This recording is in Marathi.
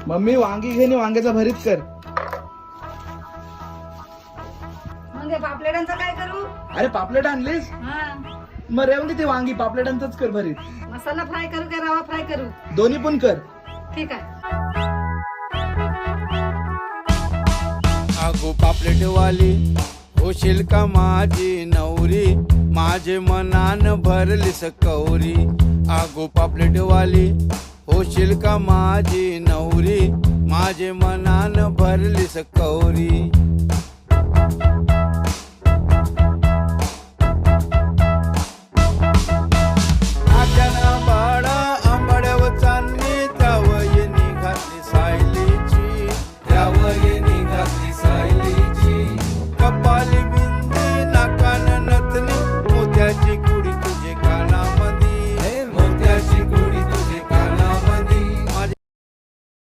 मम्मी वांगी घे आणि वांग्याचा भरीत कर. मग हे पापलेटांचं काय करू? अरे पापलेट आणलीस? हा, मग रेवून दे ते वांगी, पापलेटांचंच कर भरीत. मसाला फ्राय करू का रवा फ्राय करू? दोन्ही पण कर. ठीक आहे. अगो पापलेटवाली होशील का माझी नवरी, माझे मनान भरलीस कौरी. अगो पापलेटवाली होशील का माझी नवरी, माझे मनान भरलीस कौरी.